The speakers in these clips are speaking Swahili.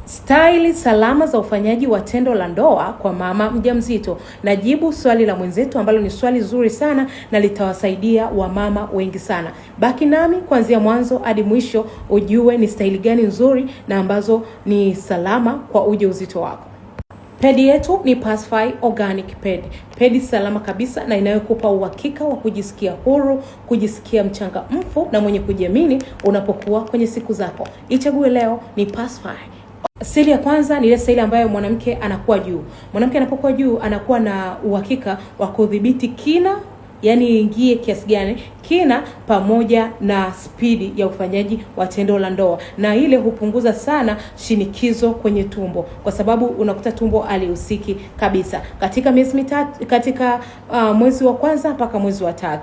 Staili salama za ufanyaji wa tendo la ndoa kwa mama mjamzito. Najibu swali la mwenzetu ambalo ni swali zuri sana na litawasaidia wamama wengi sana. Baki nami kuanzia mwanzo hadi mwisho ujue ni staili gani nzuri na ambazo ni salama kwa ujauzito wako. Pedi yetu ni Pacifier Organic Pedi. Pedi salama kabisa na inayokupa uhakika wa kujisikia huru, kujisikia mchangamfu na mwenye kujiamini unapokuwa kwenye siku zako. Ichague leo ni Pacifier. Staili ya kwanza ni ile staili ambayo mwanamke anakuwa juu. Mwanamke anapokuwa juu anakuwa na uhakika wa kudhibiti kina, yani ingie kiasi gani, kina pamoja na spidi ya ufanyaji wa tendo la ndoa. Na ile hupunguza sana shinikizo kwenye tumbo kwa sababu unakuta tumbo halihusiki kabisa katika miezi mitatu, katika mwezi wa kwanza mpaka mwezi wa 3.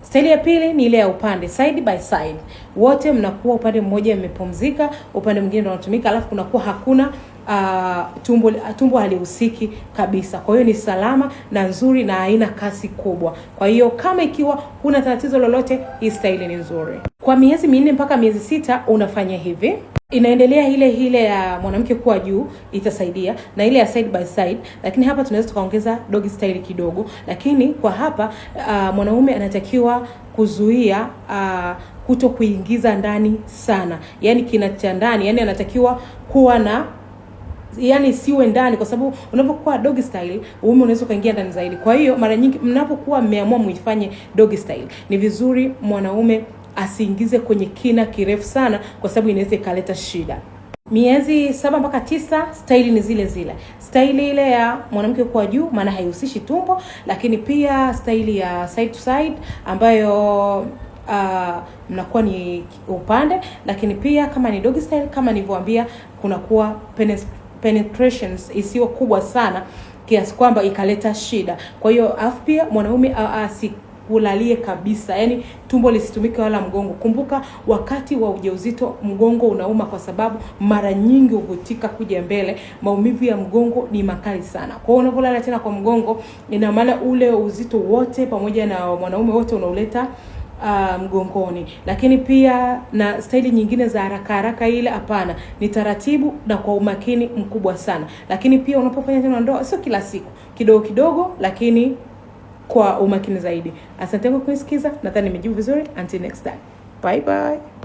Staili ya pili ni ile ya upande, side by side. Wote mnakuwa upande mmoja mmepumzika, upande mwingine ndio unatumika, alafu kunakuwa hakuna tumbo halihusiki kabisa. Kwa hiyo ni salama na nzuri na haina kasi kubwa. Kwa hiyo kama ikiwa huna tatizo lolote, hii staili ni nzuri. Kwa miezi 4 mpaka miezi 6 unafanya hivi. Inaendelea ile ya mwanamke kuwa juu itasaidia na ile ya side by side, lakini hapa tunaweza tukaongeza doggy style kidogo. Lakini kwa hapa mwanaume anatakiwa kuzuia kuto kuingiza ndani sana. Yaani kina cha ndani, yani anatakiwa kuwa na, yani siwe ndani, kwa sababu unapokuwa doggy style uume unaweza kaingia ndani zaidi. Kwa hiyo mara nyingi mnapokuwa mmeamua muifanye doggy style, ni vizuri mwanaume asiingize kwenye kina kirefu sana kwa sababu inaweza ikaleta shida. Miezi 7 mpaka 9 staili ni zile zile. Staili ile ya mwanamke kwa juu maana haihusishi tumbo, lakini pia staili ya side to side ambayo mnakuwa ni upande, lakini pia kama ni doggy style kama nilivyowaambia kunakuwa penetrations isiyo kubwa sana kiasi kwamba ikaleta shida. Kwa hiyo afu pia mwanaume kulalie kabisa, yani tumbo lisitumike wala mgongo. Kumbuka wakati wa ujauzito mgongo unauma kwa sababu mara nyingi huvutika kuja mbele. Maumivu ya mgongo ni makali sana. Kwa hiyo unapolala tena kwa mgongo, ina maana ule uzito wote pamoja na mwanaume wote unauleta mgongoni. Lakini pia na staili nyingine za haraka ile hapana, ni taratibu na kwa umakini mkubwa sana. Lakini pia unapofanya tena ndoa sio kila siku, kidogo kidogo lakini kwa umakini zaidi. Asante kwa kunisikiza, nadhani nimejibu vizuri. Until next time. Bye bye.